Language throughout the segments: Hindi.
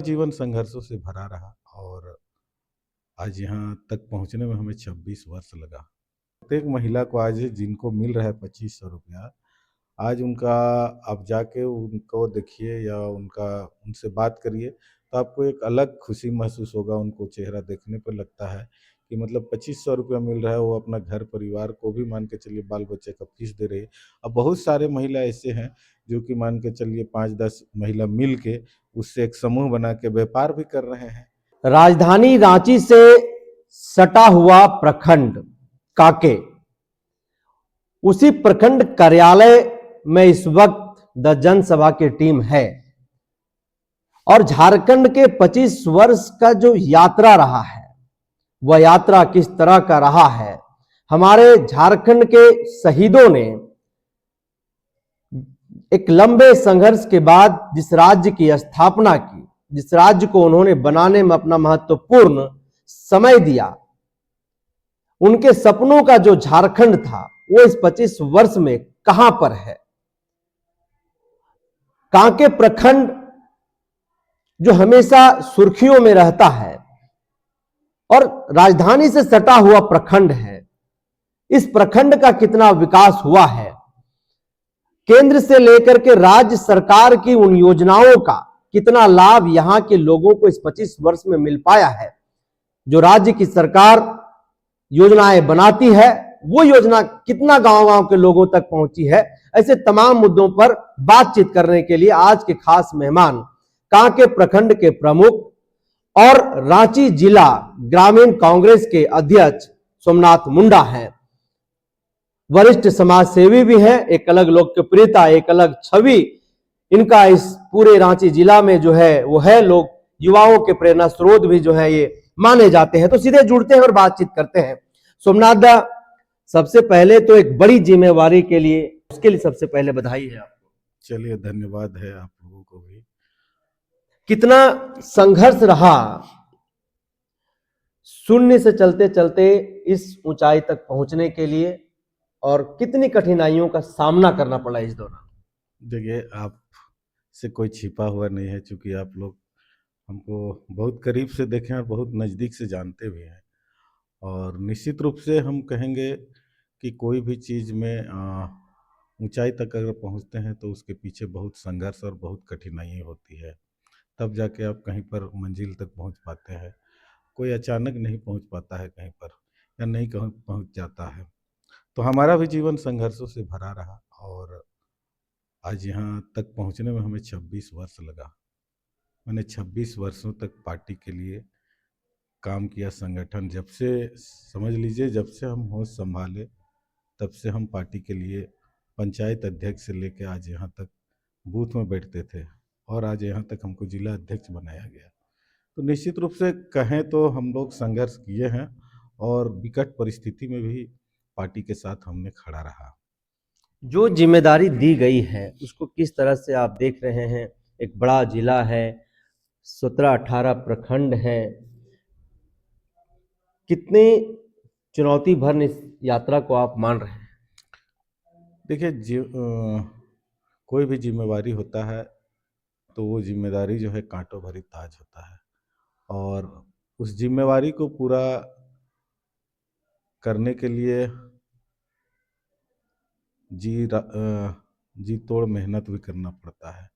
जीवन संघर्षों से भरा रहा और आज यहाँ तक पहुँचने में हमें 26 वर्ष लगा। प्रत्येक महिला को आज जिनको मिल रहा है 2500 रुपया, आज उनका आप जाके उनको देखिए या उनसे बात करिए तो आपको एक अलग खुशी महसूस होगा। उनको चेहरा देखने पर लगता है कि मतलब 2500 रुपया मिल रहा है, वो अपना घर परिवार को भी मान के चलिए बाल बच्चे का फीस दे रही है। अब बहुत सारे महिला ऐसे हैं जो कि मान के चलिए 5-10 महिला मिल के उससे एक समूह बना के व्यापार भी कर रहे हैं। राजधानी रांची से सटा हुआ प्रखंड कांके, उसी प्रखंड कार्यालय में इस वक्त द जनसभा की टीम है और झारखंड के 25 वर्ष का जो यात्रा रहा है वह यात्रा किस तरह का रहा है। हमारे झारखंड के शहीदों ने एक लंबे संघर्ष के बाद जिस राज्य की स्थापना की, जिस राज्य को उन्होंने बनाने में अपना महत्वपूर्ण समय दिया, उनके सपनों का जो झारखंड था वो इस 25 वर्ष में कहां पर है। कांके प्रखंड जो हमेशा सुर्खियों में रहता है और राजधानी से सटा हुआ प्रखंड है, इस प्रखंड का कितना विकास हुआ है, केंद्र से लेकर के राज्य सरकार की उन योजनाओं का कितना लाभ यहां के लोगों को इस 25 वर्ष में मिल पाया है। जो राज्य की सरकार योजनाएं बनाती है वो योजना कितना गांव-गांव के लोगों तक पहुंची है। ऐसे तमाम मुद्दों पर बातचीत करने के लिए आज के खास मेहमान कांके प्रखंड के प्रमुख और रांची जिला ग्रामीण कांग्रेस के अध्यक्ष सोमनाथ मुंडा हैं। वरिष्ठ समाज सेवी भी हैं, एक अलग लोकप्रियता, एक अलग छवि इनका इस पूरे रांची जिला में जो है वो है। लोग युवाओं के प्रेरणा स्रोत भी जो है ये माने जाते हैं। तो सीधे जुड़ते हैं और बातचीत करते हैं। सोमनाथ दा, सबसे पहले तो एक बड़ी जिम्मेवारी के लिए, उसके लिए सबसे पहले बधाई है आपको। चलिए, धन्यवाद है आप लोगों को भी। कितना संघर्ष रहा शून्य से चलते चलते इस ऊंचाई तक पहुंचने के लिए और कितनी कठिनाइयों का सामना करना पड़ा इस दौरान। देखिए, आप से कोई छिपा हुआ नहीं है, क्योंकि आप लोग हमको बहुत करीब से देखे हैं और बहुत नज़दीक से जानते भी हैं। और निश्चित रूप से हम कहेंगे कि कोई भी चीज़ में ऊंचाई तक अगर पहुंचते हैं तो उसके पीछे बहुत संघर्ष और बहुत कठिनाई होती है, तब जाके आप कहीं पर मंजिल तक पहुंच पाते हैं। कोई अचानक नहीं पहुंच पाता है कहीं पर, या नहीं कहीं पहुंच जाता है। तो हमारा भी जीवन संघर्षों से भरा रहा और आज यहाँ तक पहुँचने में हमें 26 वर्ष लगा। मैंने 26 वर्षों तक पार्टी के लिए काम किया। संगठन जब से, समझ लीजिए, जब से हम होश संभाले तब से हम पार्टी के लिए पंचायत अध्यक्ष से लेकर आज यहाँ तक बूथ में बैठते थे और आज यहाँ तक हमको जिला अध्यक्ष बनाया गया। तो निश्चित रूप से कहें तो हम लोग संघर्ष किए हैं और विकट परिस्थिति में भी पार्टी के साथ हमने खड़ा रहा। जो जिम्मेदारी दी गई है उसको किस तरह से आप देख रहे हैं। एक बड़ा जिला है, 17-18 प्रखंड है, कितने चुनौती भर इस यात्रा को आप मान रहे हैं। देखिए, कोई भी जिम्मेवारी होता है तो वो जिम्मेदारी जो है कांटों भरी ताज होता है और उस जिम्मेवारी को पूरा करने के लिए जी तोड़ मेहनत भी करना पड़ता है।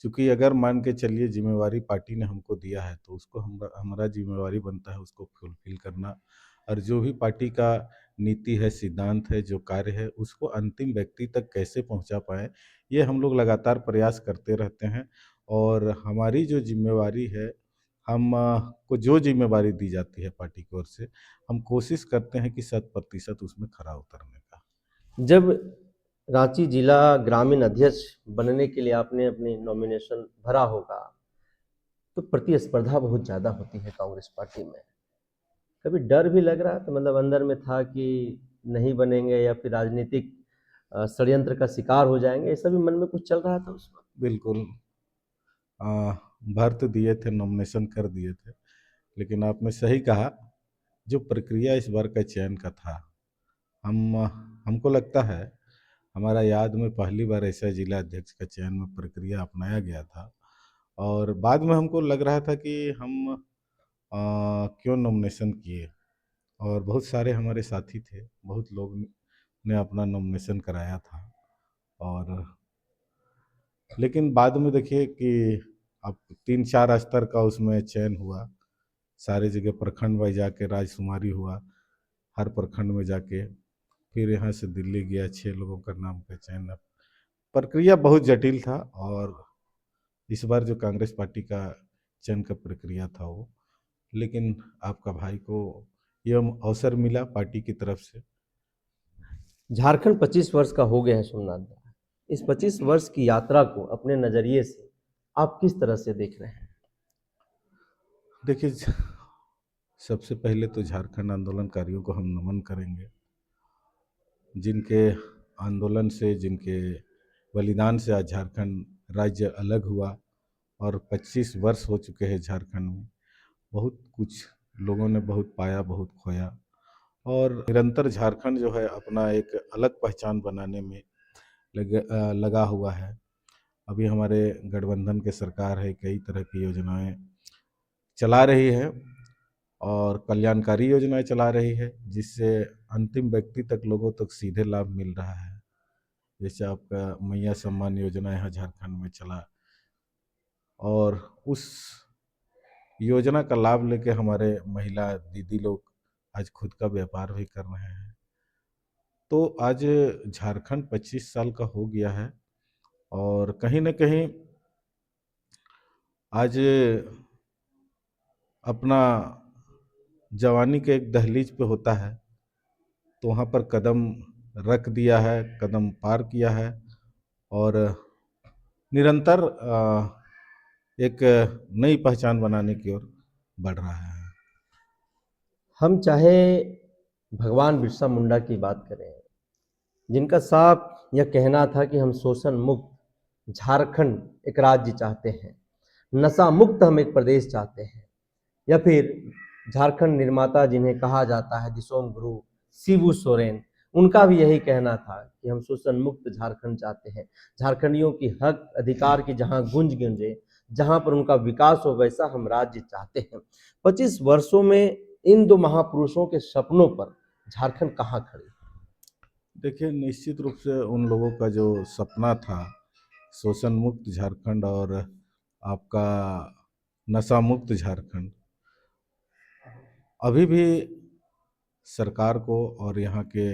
क्योंकि अगर मान के चलिए जिम्मेवारी पार्टी ने हमको दिया है तो उसको हमारा जिम्मेवारी बनता है उसको फुलफिल करना, और जो भी पार्टी का नीति है, सिद्धांत है, जो कार्य है, उसको अंतिम व्यक्ति तक कैसे पहुंचा पाए, ये हम लोग लगातार प्रयास करते रहते हैं। और हमारी जो जिम्मेवारी है, हम को जो जिम्मेवारी दी जाती है पार्टी की ओर से, हम कोशिश करते हैं कि 100% उसमें खरा उतरने का। जब रांची जिला ग्रामीण अध्यक्ष बनने के लिए आपने अपनी नॉमिनेशन भरा होगा तो प्रतिस्पर्धा बहुत ज़्यादा होती है कांग्रेस पार्टी में। कभी डर भी लग रहा था, मतलब अंदर में था कि नहीं बनेंगे या फिर राजनीतिक षड्यंत्र का शिकार हो जाएंगे, ऐसा भी मन में कुछ चल रहा था उस वक्त। बिल्कुल, भर तो दिए थे, नॉमिनेशन कर दिए थे, लेकिन आपने सही कहा, जो प्रक्रिया इस बार का चयन का था, हमको लगता है हमारा याद में पहली बार ऐसा जिला अध्यक्ष का चयन में प्रक्रिया अपनाया गया था और बाद में हमको लग रहा था कि हम क्यों नॉमिनेशन किए, और बहुत सारे हमारे साथी थे, बहुत लोग ने अपना नॉमिनेशन कराया था। और लेकिन बाद में देखिए कि अब 3-4 स्तर का उसमें चयन हुआ, सारे जगह प्रखंड वाइज जाके राजकुमारी हुआ, हर प्रखंड में जाके, फिर यहाँ से दिल्ली गया, 6 लोगों का नाम का चयन। अब प्रक्रिया बहुत जटिल था, और इस बार जो कांग्रेस पार्टी का चयन का प्रक्रिया था वो, लेकिन आपका भाई को यह अवसर मिला पार्टी की तरफ से। झारखंड 25 वर्ष का हो गया है सोमनाथ जी। इस 25 वर्ष की यात्रा को अपने नजरिए से आप किस तरह से देख रहे हैं? देखिए, सबसे पहले तो झारखंड आंदोलनकारियों को हम नमन करेंगे, जिनके आंदोलन से, जिनके बलिदान से आज झारखंड राज्य अलग हुआ, और 25 वर्ष हो चुके हैं झारखंड में। बहुत कुछ लोगों ने बहुत पाया, बहुत खोया, और निरंतर झारखंड जो है अपना एक अलग पहचान बनाने में लगा हुआ है। अभी हमारे गठबंधन के सरकार है, कई तरह की योजनाएं चला रही है, और कल्याणकारी योजनाएं चला रही है, जिससे अंतिम व्यक्ति तक, लोगों तक सीधे लाभ मिल रहा है। जैसे आपका मैया सम्मान योजना यहाँ झारखंड में चला, और उस योजना का लाभ लेके हमारे महिला दीदी लोग आज खुद का व्यापार भी कर रहे हैं। तो आज झारखंड 25 साल का हो गया है, और कहीं न कहीं आज अपना जवानी के एक दहलीज पे होता है, तो वहाँ पर कदम रख दिया है, कदम पार किया है, और निरंतर एक नई पहचान बनाने की ओर बढ़ रहा है। हम चाहे भगवान बिरसा मुंडा की बात करें, जिनका साफ यह कहना था कि हम शोषण मुक्त झारखंड एक राज्य चाहते हैं, नशा मुक्त हम एक प्रदेश चाहते हैं, या फिर झारखंड निर्माता जिन्हें कहा जाता है दिसोम गुरु शिबू सोरेन, उनका भी यही कहना था कि हम शोषण मुक्त झारखंड चाहते हैं, झारखंडियों की हक अधिकार की जहां गूंज गूंजे, जहां पर उनका विकास हो, वैसा हम राज्य चाहते हैं। 25 वर्षों में इन दो महापुरुषों के सपनों पर झारखंड कहाँ खड़ी? देखिए, निश्चित रूप से उन लोगों का जो सपना था, शोषण मुक्त झारखंड और आपका नशा मुक्त झारखंड, अभी भी सरकार को और यहाँ के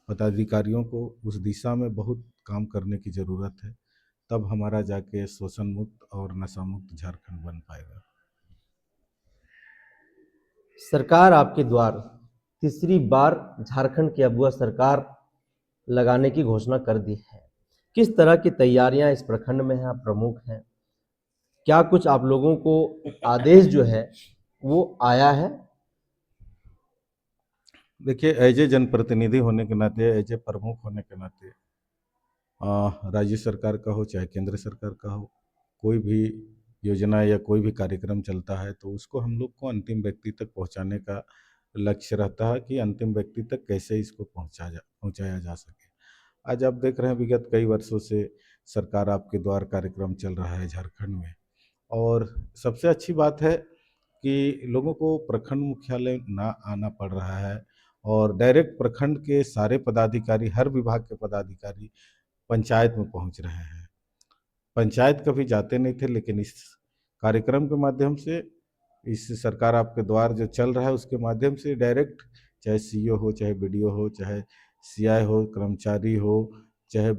पदाधिकारियों को उस दिशा में बहुत काम करने की ज़रूरत है, तब हमारा जाके शोषण मुक्त और नशा मुक्त झारखंड बन पाएगा। सरकार आपके द्वार तीसरी बार झारखंड की अगुआ सरकार लगाने की घोषणा कर दी है। किस तरह की तैयारियां इस प्रखंड में हैं, आप प्रमुख हैं, क्या कुछ आप लोगों को आदेश जो है वो आया है? देखिए, एज ए जनप्रतिनिधि होने के नाते, एज ए प्रमुख होने के नाते, राज्य सरकार का हो चाहे केंद्र सरकार का हो, कोई भी योजना या कोई भी कार्यक्रम चलता है तो उसको हम लोग को अंतिम व्यक्ति तक पहुंचाने का लक्ष्य रहता है, कि अंतिम व्यक्ति तक कैसे इसको पहुंचाया जा सके। आज आप देख रहे हैं, विगत कई वर्षों से सरकार आपके द्वार कार्यक्रम चल रहा है झारखंड में, और सबसे अच्छी बात है कि लोगों को प्रखंड मुख्यालय ना आना पड़ रहा है, और डायरेक्ट प्रखंड के सारे पदाधिकारी, हर विभाग के पदाधिकारी पंचायत में पहुंच रहे हैं। पंचायत कभी जाते नहीं थे, लेकिन इस कार्यक्रम के माध्यम से, इस सरकार आपके द्वार जो चल रहा है उसके माध्यम से डायरेक्ट, चाहे सीईओ हो, चाहे बीडीओ हो, चाहे सीआई हो, कर्मचारी हो, चाहे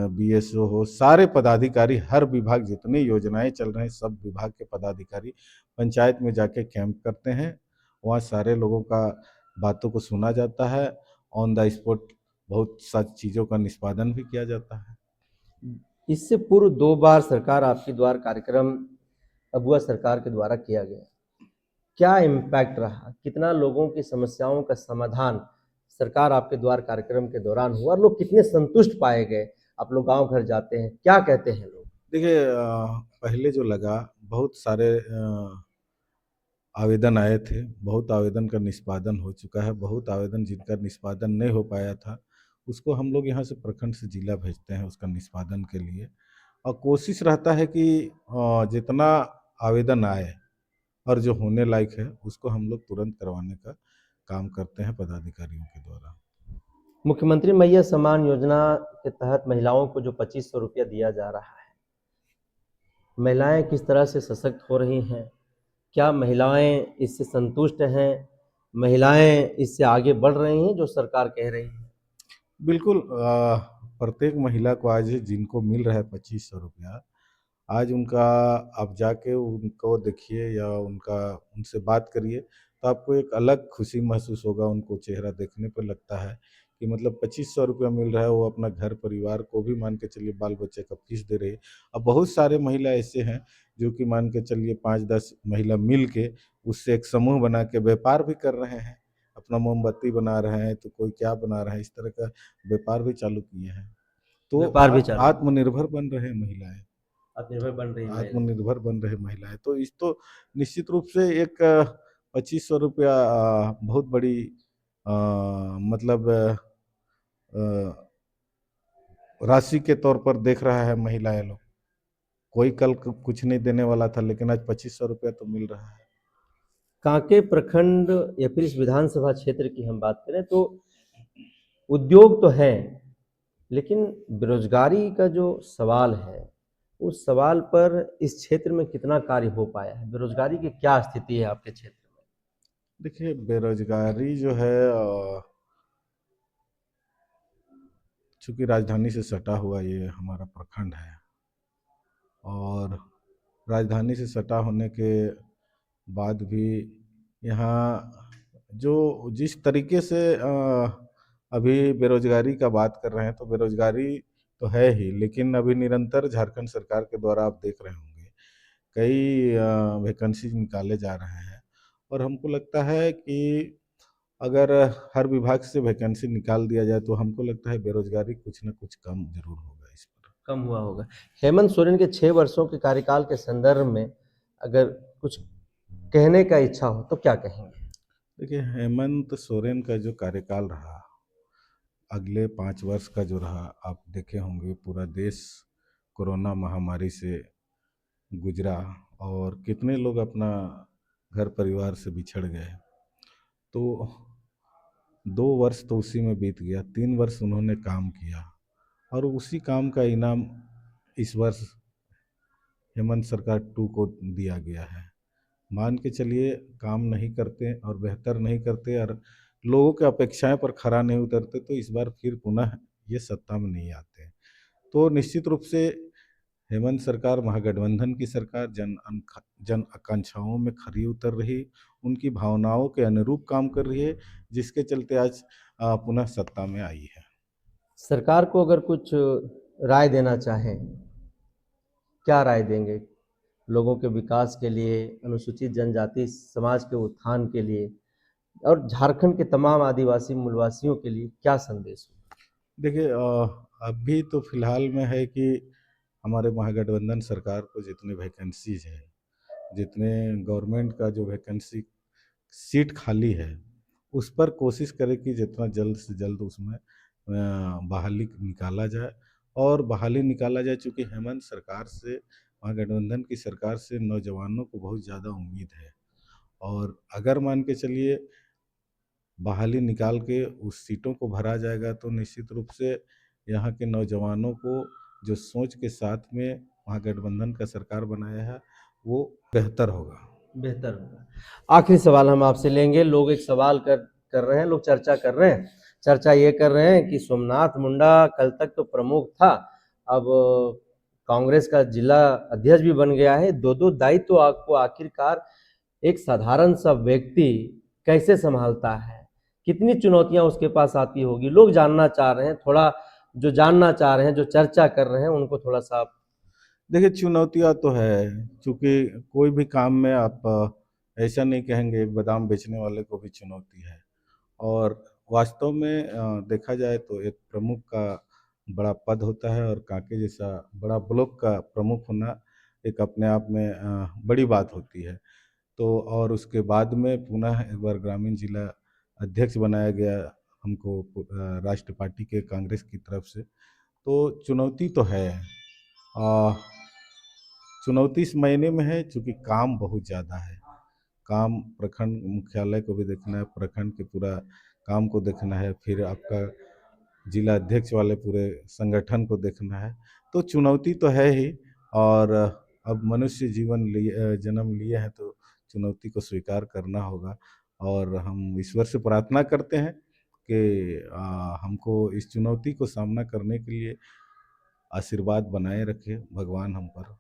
बीएसओ हो, सारे पदाधिकारी, हर विभाग जितनी योजनाएं चल रहे हैं, सब विभाग के पदाधिकारी पंचायत में जाके कैंप करते हैं। वहाँ सारे लोगों का बातों को सुना जाता है, ऑन द स्पॉट बहुत सारी चीज़ों का निष्पादन भी किया जाता है। इससे पूर्व 2 बार सरकार आपके द्वार कार्यक्रम अगुआ सरकार के द्वारा किया गया, क्या इम्पैक्ट रहा, कितना लोगों की समस्याओं का समाधान सरकार आपके द्वार कार्यक्रम के दौरान हुआ, और लोग कितने संतुष्ट पाए गए? आप लोग गांव घर जाते हैं, क्या कहते हैं लोग? देखिए, पहले जो लगा, बहुत सारे आवेदन आए थे, बहुत आवेदन का निष्पादन हो चुका है, बहुत आवेदन जिनका निष्पादन नहीं हो पाया था उसको हम लोग यहाँ से प्रखंड से जिला भेजते हैं उसका निष्पादन के लिए, और कोशिश रहता है कि जितना आवेदन आए और जो होने लायक है उसको हम लोग तुरंत करवाने का काम करते हैं पदाधिकारियों के द्वारा। मुख्यमंत्री मैया सम्मान योजना के तहत महिलाओं को जो 2500 रुपया दिया जा रहा है, महिलाएं किस तरह से सशक्त हो रही हैं? क्या महिलाएं इससे संतुष्ट हैं? महिलाएं इससे आगे बढ़ रही हैं जो सरकार कह रही है? बिल्कुल, प्रत्येक महिला को आज जिनको मिल रहा है 2500 रुपया, आज उनका आप जाके उनको देखिए या उनका उनसे बात करिए तो आपको एक अलग खुशी महसूस होगा। उनको चेहरा देखने पर लगता है कि मतलब 2500 रुपया मिल रहा है, वो अपना घर परिवार को भी मान के चलिए बाल बच्चे का फीस दे रही है। अब बहुत सारे महिला ऐसे हैं जो कि मान के चलिए 5-10 महिला मिल के उससे एक समूह बना के व्यापार भी कर रहे हैं, अपना मोमबत्ती बना रहे हैं तो कोई क्या बना रहा है, इस तरह का व्यापार भी चालू किए हैं। तो व्यापार भी आज चालू, आत्मनिर्भर बन रहे हैं महिलाएं, आत्मनिर्भर बन रही महिलाएं। आत्मनिर्भर बन रहे महिलाएं। तो इस तो निश्चित रूप से एक 2500 रुपया बहुत बड़ी मतलब राशि के तौर पर देख रहा है महिलाएं लोग। कोई कल कुछ नहीं देने वाला था, लेकिन आज 2500 रुपया तो मिल रहा है। कांके प्रखंड या फिर इस विधानसभा क्षेत्र की हम बात करें तो उद्योग तो है, लेकिन बेरोजगारी का जो सवाल है, उस सवाल पर इस क्षेत्र में कितना कार्य हो पाया है? बेरोजगारी की क्या स्थिति है आपके क्षेत्र में? देखिए, बेरोजगारी जो है चूंकि राजधानी से सटा हुआ ये हमारा प्रखंड है, और राजधानी से सटा होने के बाद भी यहाँ जो जिस तरीके से अभी बेरोजगारी का बात कर रहे हैं, तो बेरोजगारी तो है ही, लेकिन अभी निरंतर झारखंड सरकार के द्वारा आप देख रहे होंगे कई वैकेंसी निकाले जा रहे हैं। और हमको लगता है कि अगर हर विभाग से वैकेंसी निकाल दिया जाए तो हमको लगता है बेरोजगारी कुछ ना कुछ कम जरूर होगा इस पर। कम हुआ होगा। हेमंत सोरेन के 6 वर्षों के कार्यकाल के संदर्भ में अगर कुछ कहने का इच्छा हो तो क्या कहेंगे? देखिए, हेमंत सोरेन का जो कार्यकाल रहा, अगले 5 वर्ष का जो रहा, आप देखे होंगे पूरा देश कोरोना महामारी से गुजरा और कितने लोग अपना घर परिवार से बिछड़ गए। तो 2 वर्ष तो उसी में बीत गया, 3 वर्ष उन्होंने काम किया और उसी काम का इनाम इस वर्ष हेमंत सरकार 2 को दिया गया है। मान के चलिए काम नहीं करते और बेहतर नहीं करते और लोगों के अपेक्षाएं पर खरा नहीं उतरते तो इस बार फिर पुनः ये सत्ता में नहीं आते। तो निश्चित रूप से हेमंत सरकार महागठबंधन की सरकार जन आकांक्षाओं में खरी उतर रही, उनकी भावनाओं के अनुरूप काम कर रही है, जिसके चलते आज पुनः सत्ता में आई है। सरकार को अगर कुछ राय देना चाहें, क्या राय देंगे? लोगों के विकास के लिए, अनुसूचित जनजाति समाज के उत्थान के लिए और झारखंड के तमाम आदिवासी मूलवासियों के लिए क्या संदेश हो? देखिए, अभी तो फिलहाल में है कि हमारे महागठबंधन सरकार को जितने वैकेंसीज है, जितने गवर्नमेंट का जो वैकेंसी सीट खाली है, उस पर कोशिश करें कि जितना जल्द से जल्द उसमें बहाली निकाला जाए। और बहाली निकाला जाए चूँकि हेमंत सरकार से, महागठबंधन की सरकार से नौजवानों को बहुत ज़्यादा उम्मीद है। और अगर मान के चलिए बहाली निकाल के उस सीटों को भरा जाएगा तो निश्चित रूप से यहाँ के नौजवानों को जो सोच के साथ में महागठबंधन का सरकार बनाया है वो बेहतर होगा। बेहतर होगा। आखिरी सवाल हम आपसे लेंगे। लोग एक सवाल कर रहे हैं, लोग चर्चा कर रहे हैं। चर्चा ये कर रहे हैं कि सोमनाथ मुंडा कल तक तो प्रमुख था, अब कांग्रेस का जिला अध्यक्ष भी बन गया है। दो दायित्व तो आपको आखिरकार एक साधारण सा व्यक्ति कैसे संभालता है? कितनी चुनौतियां उसके पास आती होगी? लोग जानना चाह रहे हैं, थोड़ा जो जानना चाह रहे हैं, जो चर्चा कर रहे हैं, उनको थोड़ा सा आप। देखिए, चुनौतियाँ तो है, क्योंकि कोई भी काम में आप ऐसा नहीं कहेंगे, एक बादाम बेचने वाले को भी चुनौती है। और वास्तव में देखा जाए तो एक प्रमुख का बड़ा पद होता है और कांके जैसा बड़ा ब्लॉक का प्रमुख होना एक अपने आप में बड़ी बात होती है। तो और उसके बाद में पुनः एक बार ग्रामीण जिला अध्यक्ष बनाया गया हमको राष्ट्र पार्टी के कांग्रेस की तरफ से। तो चुनौती तो है आ, चुनौती इस महीने में है चूँकि काम बहुत ज़्यादा है। काम प्रखंड मुख्यालय को भी देखना है, प्रखंड के पूरा काम को देखना है, फिर आपका जिला अध्यक्ष वाले पूरे संगठन को देखना है। तो चुनौती तो है ही, और अब मनुष्य जन्म लिए हैं तो चुनौती को स्वीकार करना होगा। और हम ईश्वर से प्रार्थना करते हैं कि हमको इस चुनौती को सामना करने के लिए आशीर्वाद बनाए रखे भगवान हम पर।